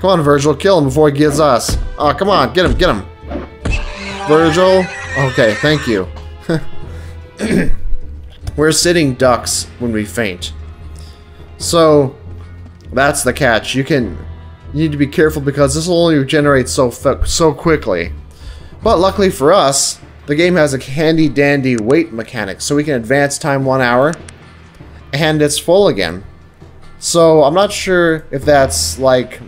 Come on, Virgil, kill him before he gets us. Oh, come on, get him, get him. Virgil. Okay, thank you. We're sitting ducks when we faint. So, that's the catch. You need to be careful because this will only regenerate so quickly. But luckily for us, the game has a handy dandy wait mechanic, so we can advance time 1 hour, and it's full again. So I'm not sure if that's like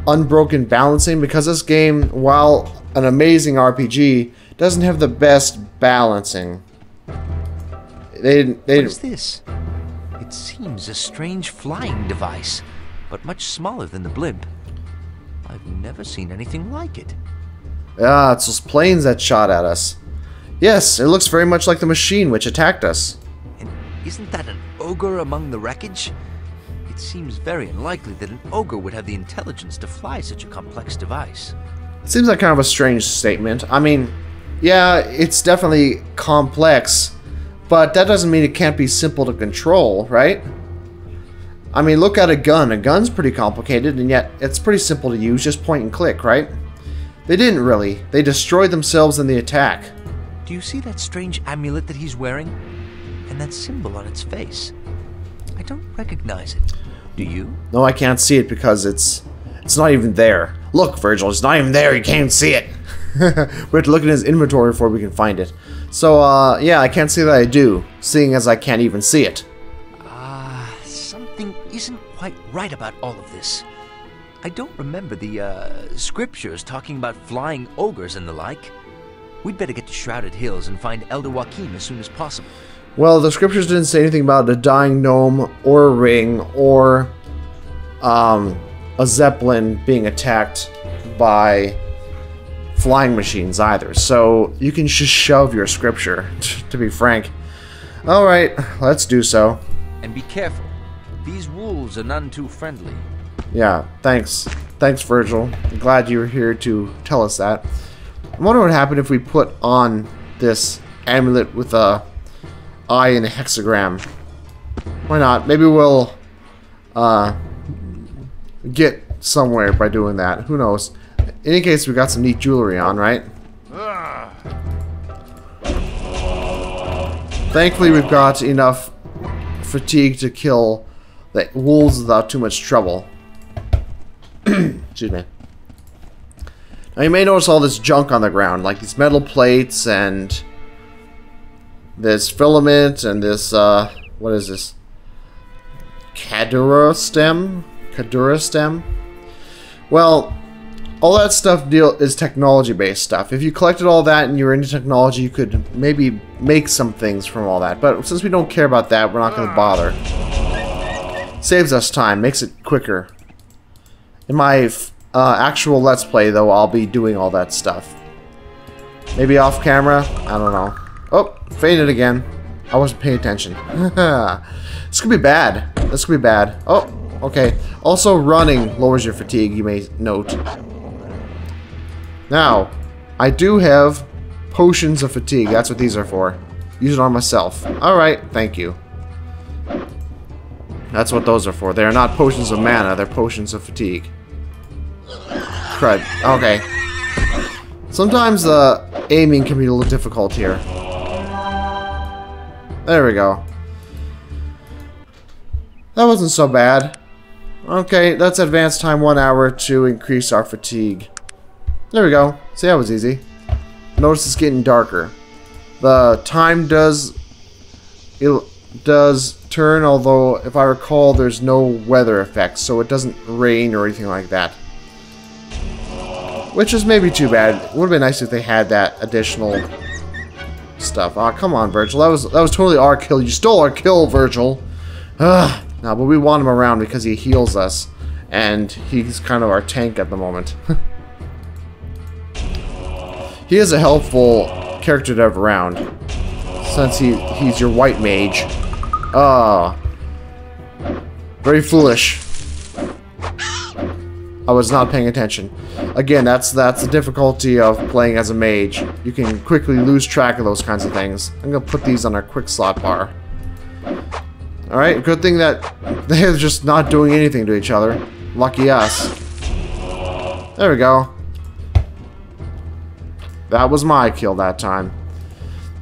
unbroken balancing, because this game, while an amazing RPG, doesn't have the best balancing. What is this? It seems a strange flying device, but much smaller than the blimp. I've never seen anything like it. Ah, it's those planes that shot at us. Yes, it looks very much like the machine which attacked us. And isn't that an ogre among the wreckage? It seems very unlikely that an ogre would have the intelligence to fly such a complex device. It seems like kind of a strange statement. I mean, yeah, it's definitely complex, but that doesn't mean it can't be simple to control, right? I mean, look at a gun. A gun's pretty complicated, and yet it's pretty simple to use, just point and click, right? They didn't really. They destroyed themselves in the attack. Do you see that strange amulet that he's wearing? And that symbol on its face? I don't recognize it. Do you? No, I can't see it because it's not even there. Look, Virgil, it's not even there. You can't see it. We have to look at his inventory before we can find it. So, yeah, I can't say that I do, seeing as I can't even see it. Something isn't quite right about all of this. I don't remember the scriptures talking about flying ogres and the like. We'd better get to Shrouded Hills and find Elder Joachim as soon as possible. Well, the scriptures didn't say anything about a dying gnome or a ring or a zeppelin being attacked by flying machines either. So you can just shove your scripture, to be frank. Alright, let's do so. And be careful. These wolves are none too friendly. Yeah, thanks. Thanks, Virgil. I'm glad you were here to tell us that. I wonder what would happen if we put on this amulet with a eye and a hexagram. Why not? Maybe we'll get somewhere by doing that. Who knows? In any case, we got some neat jewelry on, right? Thankfully, we've got enough fatigue to kill the wolves without too much trouble. Excuse me. Now you may notice all this junk on the ground, like these metal plates and this filament and this, what is this? Cadura stem? Cadura stem? Well, all that stuff is technology-based stuff. If you collected all that and you were into technology, you could maybe make some things from all that. But since we don't care about that, we're not going to bother. Saves us time, makes it quicker. In my actual Let's Play, though, I'll be doing all that stuff. Maybe off camera? I don't know. Oh, fainted again. I wasn't paying attention. This could be bad. This could be bad. Oh, okay. Also, running lowers your fatigue, you may note. Now, I do have potions of fatigue. That's what these are for. Use it on myself. Alright, thank you. That's what those are for. They are not potions of mana, they're potions of fatigue. Crud. Okay. Sometimes the aiming can be a little difficult here. There we go. That wasn't so bad. Okay, let's advance time 1 hour to increase our fatigue. There we go. See, that was easy. Notice it's getting darker. The time does turn, although if I recall there's no weather effects, so it doesn't rain or anything like that. Which is maybe too bad. It would have been nice if they had that additional stuff. Aw, come on, Virgil. That was totally our kill. You stole our kill, Virgil. Ugh. No, but we want him around because he heals us. And he's kind of our tank at the moment. He is a helpful character to have around. Since he's your white mage. Oh. Very foolish. I was not paying attention. Again, that's the difficulty of playing as a mage. You can quickly lose track of those kinds of things. I'm gonna put these on our quick slot bar. Alright, good thing that they're just not doing anything to each other. Lucky us. There we go. That was my kill that time.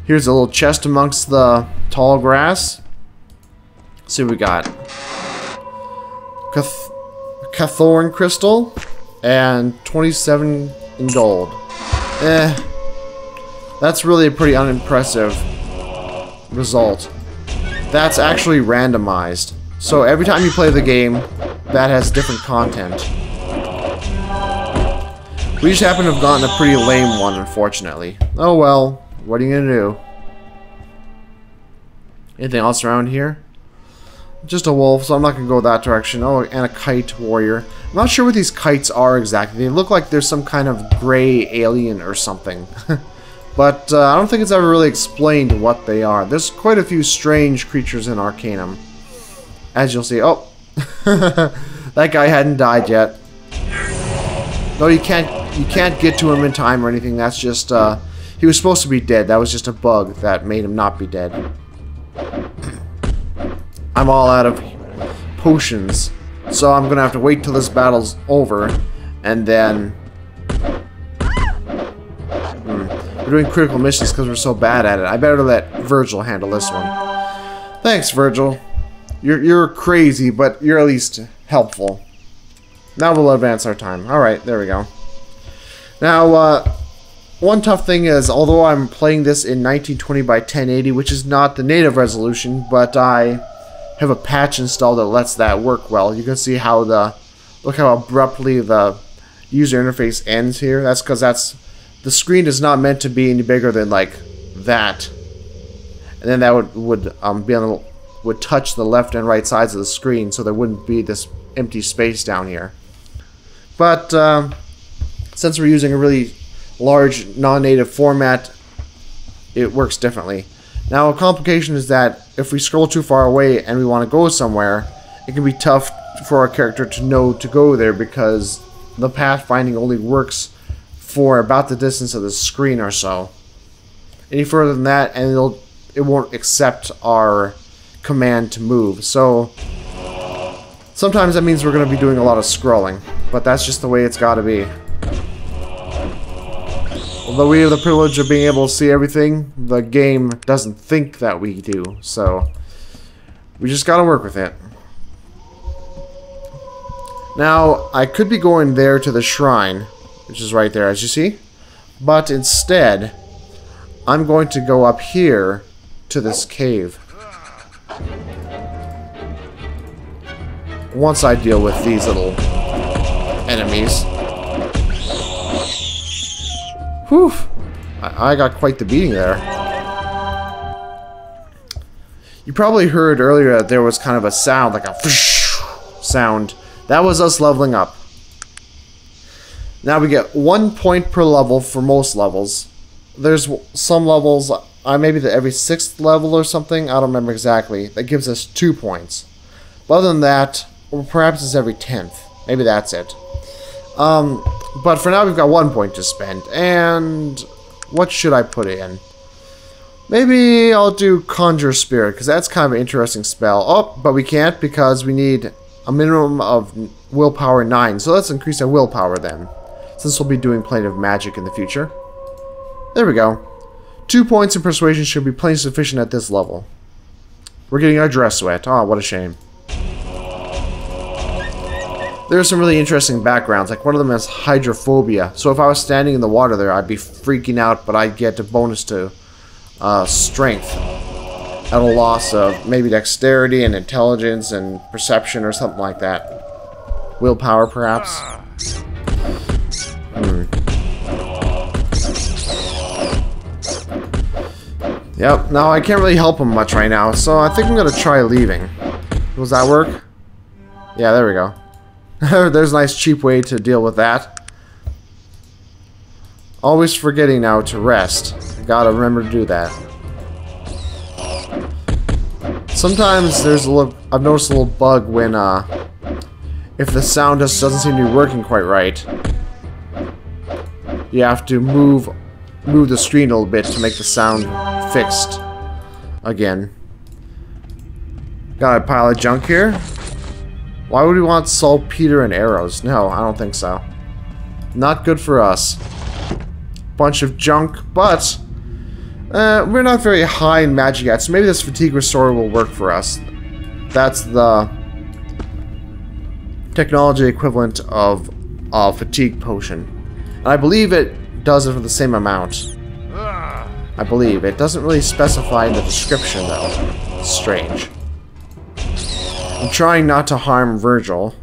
Here's a little chest amongst the tall grass. Let's see what we got. Cathoran crystal and 27 in gold. That's really a pretty unimpressive result. That's actually randomized. So every time you play the game, that has different content. We just happen to have gotten a pretty lame one, unfortunately. Oh well, what are you gonna do? Anything else around here? Just a wolf, so I'm not gonna go that direction. Oh, and a kite warrior. I'm not sure what these kites are exactly. They look like there's some kind of gray alien or something. But I don't think it's ever really explained what they are. There's quite a few strange creatures in Arcanum. As you'll see. Oh! That guy hadn't died yet. No, you can't get to him in time or anything. That's just, he was supposed to be dead. That was just a bug that made him not be dead. I'm all out of potions. So I'm gonna have to wait till this battle's over. And then... We're doing critical missions because we're so bad at it. I better let Virgil handle this one. Thanks, Virgil. You're crazy, but you're at least helpful. Now we'll advance our time. Alright, there we go. Now, one tough thing is, although I'm playing this in 1920 by 1080, which is not the native resolution, but I have a patch installed that lets that work well. You can see how look how abruptly the user interface ends here. That's because the screen is not meant to be any bigger than like that. And then that would touch the left and right sides of the screen, so there wouldn't be this empty space down here. But since we're using a really large non-native format, it works differently. Now, a complication is that if we scroll too far away and we want to go somewhere, it can be tough for our character to know to go there because the pathfinding only works for about the distance of the screen or so. Any further than that, and it won't accept our command to move. So sometimes that means we're going to be doing a lot of scrolling, but that's just the way it's got to be. Although we have the privilege of being able to see everything, the game doesn't think that we do, so we just got to work with it. Now, I could be going there to the shrine, which is right there, as you see, but instead, I'm going to go up here to this cave. Once I deal with these little enemies. Whew! I got quite the beating there. You probably heard earlier that there was kind of a sound, like a sound. That was us leveling up. Now we get 1 point per level for most levels. There's some levels, maybe every 6th level or something, I don't remember exactly, that gives us 2 points. But other than that, or perhaps it's every 10th. Maybe that's it. But for now we've got 1 point to spend, and what should I put in? Maybe I'll do Conjure Spirit, because that's kind of an interesting spell. Oh, but we can't because we need a minimum of willpower 9, so let's increase our willpower then, since we'll be doing plenty of magic in the future. There we go. 2 points in Persuasion should be plenty sufficient at this level. We're getting our dress wet. Oh, what a shame. There are some really interesting backgrounds, like one of them has hydrophobia. So if I was standing in the water there, I'd be freaking out, but I'd get a bonus to strength. At a loss of maybe dexterity and intelligence and perception or something like that. Willpower, perhaps. Yep, now I can't really help him much right now, so I think I'm gonna try leaving. Does that work? Yeah, there we go. There's a nice cheap way to deal with that. Always forgetting now to rest. Gotta remember to do that. Sometimes there's I've noticed a little bug when if the sound just doesn't seem to be working quite right. You have to move the screen a little bit to make the sound fixed again. Got a pile of junk here. Why would we want saltpeter and arrows? No, I don't think so. Not good for us. Bunch of junk, but we're not very high in magic yet, so maybe this fatigue restore will work for us. That's the technology equivalent of a fatigue potion. And I believe it does it for the same amount. I believe. It doesn't really specify in the description, though. It's strange. I'm trying not to harm Virgil.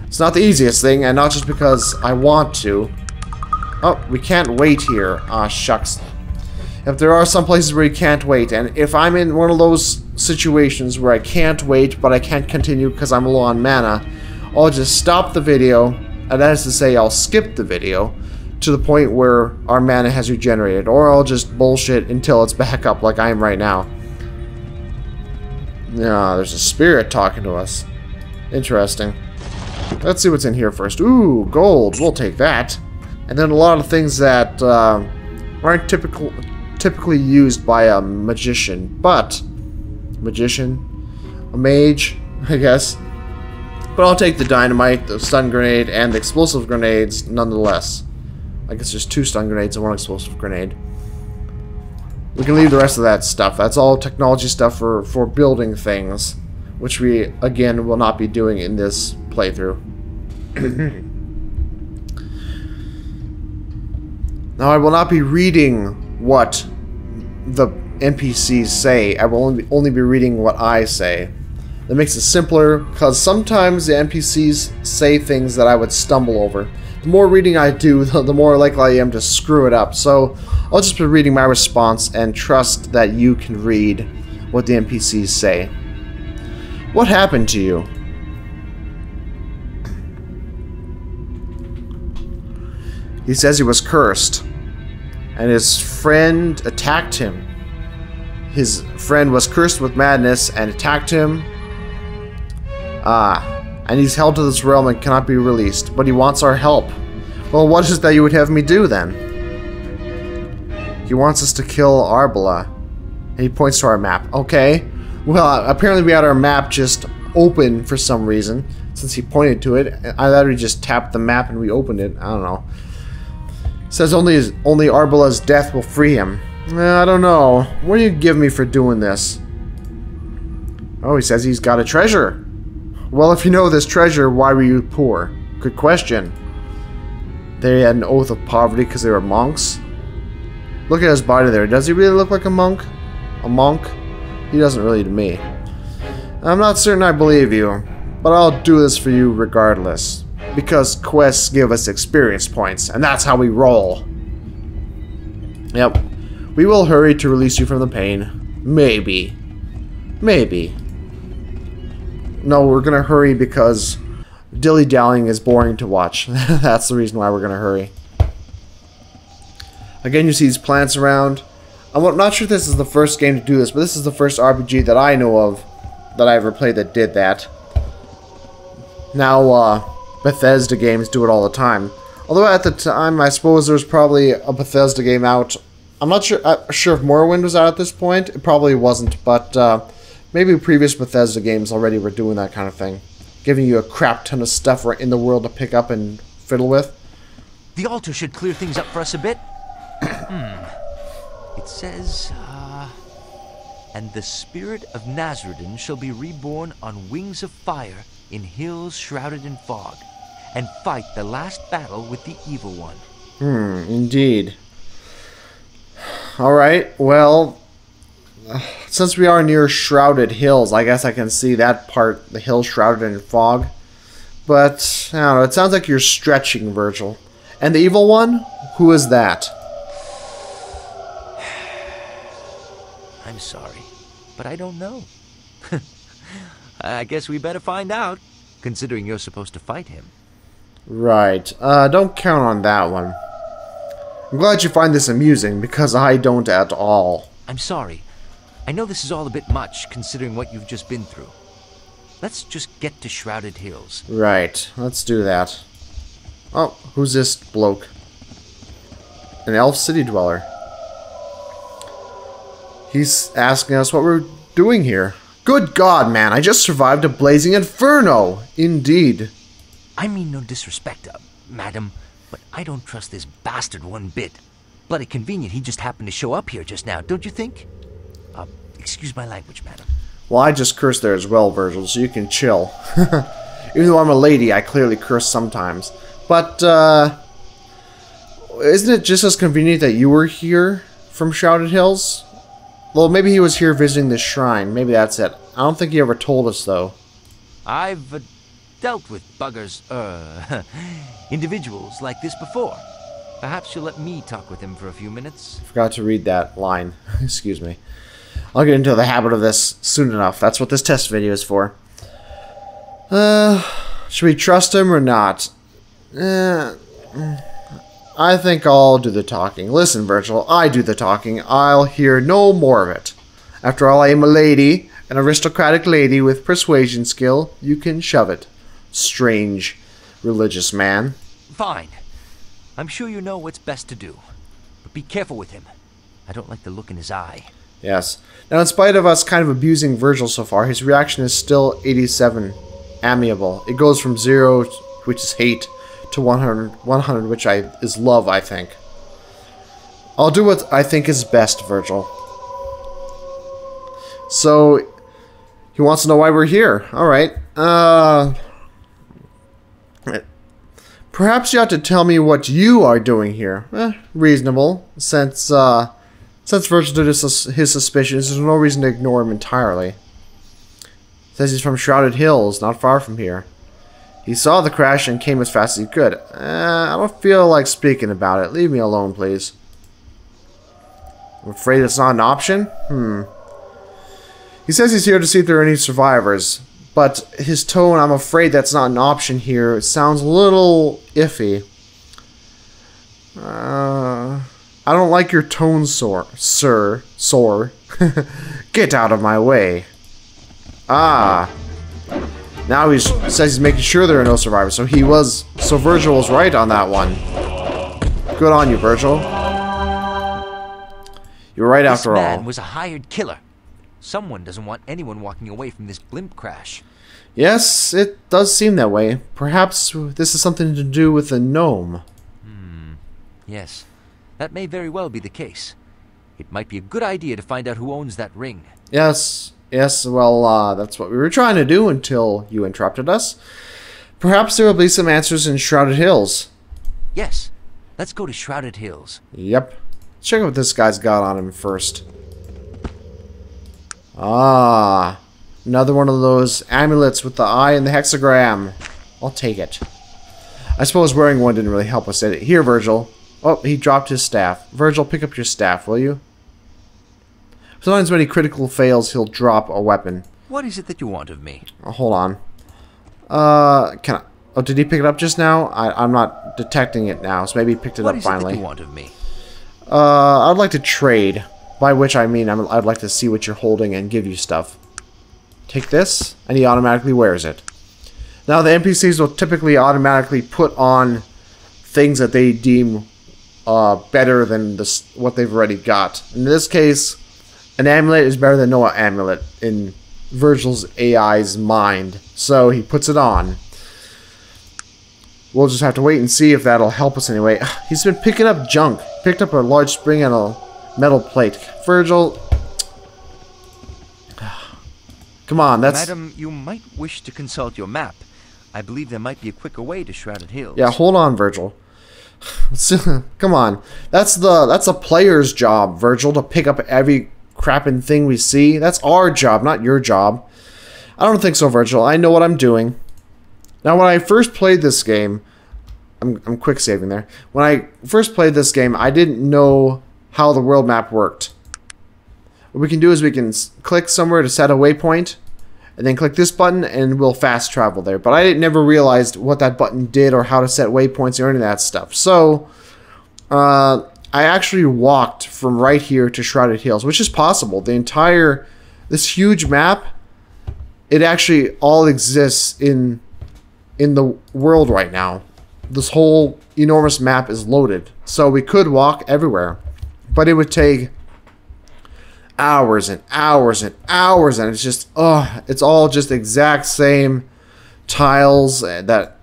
It's not the easiest thing, and not just because I want to. Oh, we can't wait here. Ah, shucks. If there are some places where you can't wait, and if I'm in one of those situations where I can't wait, but I can't continue because I'm low on mana, I'll just stop the video, and that is to say I'll skip the video to the point where our mana has regenerated, or I'll just bullshit until it's back up like I am right now. Yeah, there's a spirit talking to us. Interesting. Let's see what's in here first. Ooh, gold. We'll take that. And then a lot of things that aren't typically used by a magician, but a mage, I guess. But I'll take the dynamite, the stun grenade, and the explosive grenades nonetheless. I guess there's 2 stun grenades and 1 explosive grenade. We can leave the rest of that stuff. That's all technology stuff for building things, which we, again, will not be doing in this playthrough. Now, I will not be reading what the NPCs say. I will only be reading what I say. That makes it simpler, because sometimes the NPCs say things that I would stumble over. The more reading I do, the more likely I am to screw it up. So I'll just be reading my response and trust that you can read what the NPCs say. What happened to you? He says he was cursed, and his friend attacked him. His friend was cursed with madness and attacked him. And he's held to this realm and cannot be released, but he wants our help. Well, what is it that you would have me do, then? He wants us to kill Arbala. And he points to our map. Okay. Well, apparently we had our map just open for some reason, since he pointed to it. I thought we just tapped the map and we opened it. I don't know. It says only Arbala's death will free him. I don't know. What do you give me for doing this? Oh, he says he's got a treasure. Well, if you know this treasure, why were you poor? Good question. They had an oath of poverty because they were monks. Look at his body there. Does he really look like a monk? A monk? He doesn't really to me. I'm not certain I believe you, but I'll do this for you regardless. Because quests give us experience points, and that's how we roll. Yep. We will hurry to release you from the pain. Maybe. Maybe. No, we're gonna hurry because dilly-dallying is boring to watch. That's the reason why we're gonna hurry. Again, you see these plants around. I'm not sure if this is the first game to do this, but this is the first RPG that I know of that I ever played that did that. Now, Bethesda games do it all the time. Although at the time, I suppose there was probably a Bethesda game out. I'm not sure if Morrowind was out at this point. It probably wasn't, but maybe previous Bethesda games already were doing that kind of thing. Giving you a crap ton of stuff right in the world to pick up and fiddle with. The altar should clear things up for us a bit. It says, and the spirit of Nazarudin shall be reborn on wings of fire in hills shrouded in fog, and fight the last battle with the evil one. Indeed. Alright, well, since we are near shrouded hills, I guess I can see that part, the hill shrouded in fog. But, I don't know, it sounds like you're stretching, Virgil. And the evil one? Who is that? I'm sorry, but I don't know. I guess we better find out, considering you're supposed to fight him. Right. Don't count on that one. I'm glad you find this amusing, because I don't at all. I'm sorry. I know this is all a bit much, considering what you've just been through. Let's just get to Shrouded Hills. Right. Let's do that. Oh, who's this bloke? An elf city dweller. He's asking us what we're doing here. Good God, man, I just survived a blazing inferno. Indeed. I mean no disrespect, madam, but I don't trust this bastard one bit. Bloody convenient he just happened to show up here just now, don't you think? Excuse my language, madam. Well, I just cursed there as well, Virgil, so you can chill. Even though I'm a lady, I clearly curse sometimes. But, isn't it just as convenient that you were here from Shrouded Hills? Well, maybe he was here visiting the shrine. Maybe that's it. I don't think he ever told us, though. I've dealt with buggers, individuals like this before. Perhaps you'll let me talk with him for a few minutes. Forgot to read that line. Excuse me. I'll get into the habit of this soon enough. That's what this test video is for. Should we trust him or not? I think I'll do the talking. Listen, Virgil, I do the talking. I'll hear no more of it. After all, I am a lady, an aristocratic lady with persuasion skill. You can shove it. Strange, religious man. Fine. I'm sure you know what's best to do. But be careful with him. I don't like the look in his eye. Yes. Now, in spite of us kind of abusing Virgil so far, his reaction is still 87. Amiable. It goes from 0, which is hate, to 100, which is love, I think. I'll do what I think is best, Virgil. So, he wants to know why we're here. Alright. Perhaps you have to tell me what you are doing here. Reasonable. Since Virgil did his suspicions, there's no reason to ignore him entirely. Says he's from Shrouded Hills, not far from here. He saw the crash and came as fast as he could. I don't feel like speaking about it. Leave me alone, please. I'm afraid it's not an option? He says he's here to see if there are any survivors. But his tone, I'm afraid that's not an option here. It sounds a little iffy. I don't like your tone, sir. Get out of my way. Ah. Now he says he's making sure there are no survivors. So Virgil was right on that one. Good on you, Virgil. You were right after all. This man was a hired killer. Someone doesn't want anyone walking away from this blimp crash. Yes, it does seem that way. Perhaps this is something to do with the gnome. Yes, that may very well be the case. It might be a good idea to find out who owns that ring. Yes, well, that's what we were trying to do until you interrupted us. Perhaps there will be some answers in Shrouded Hills. Yes, let's go to Shrouded Hills. Yep. Let's check out what this guy's got on him first. Ah, another one of those amulets with the eye and the hexagram. I'll take it. I suppose wearing one didn't really help us, did it? Here, Virgil. Oh, he dropped his staff. Virgil, pick up your staff, will you? Sometimes when he critical fails, he'll drop a weapon. What is it that you want of me? Oh, hold on. Can I... Oh, did he pick it up just now? I'm not detecting it now, so maybe he picked it up finally. What is it that you want of me? I'd like to trade. By which I mean I'd like to see what you're holding and give you stuff. Take this, and he automatically wears it. Now, the NPCs will typically automatically put on things that they deem better than what they've already got. In this case, an amulet is better than no amulet in Virgil's AI's mind. So he puts it on. We'll just have to wait and see if that'll help us anyway. He's been picking up junk. Picked up a large spring and a metal plate. Virgil. Come on, that's... Madam, you might wish to consult your map. I believe there might be a quicker way to Shrouded Hills. Yeah, hold on, Virgil. Come on. That's a player's job, Virgil, to pick up every crapping thing we see. That's our job, not your job. I don't think so, Virgil. I know what I'm doing. Now, when I first played this game... I'm quick saving there. When I first played this game, I didn't know how the world map worked. What we can do is we can click somewhere to set a waypoint, and then click this button, and we'll fast travel there. But I never realized what that button did or how to set waypoints or any of that stuff. So, I actually walked from right here to Shrouded Hills, which is possible. This huge map, it actually all exists in the world right now. This whole enormous map is loaded. So we could walk everywhere. But it would take hours and hours and hours, and it's just, it's all just exact same tiles that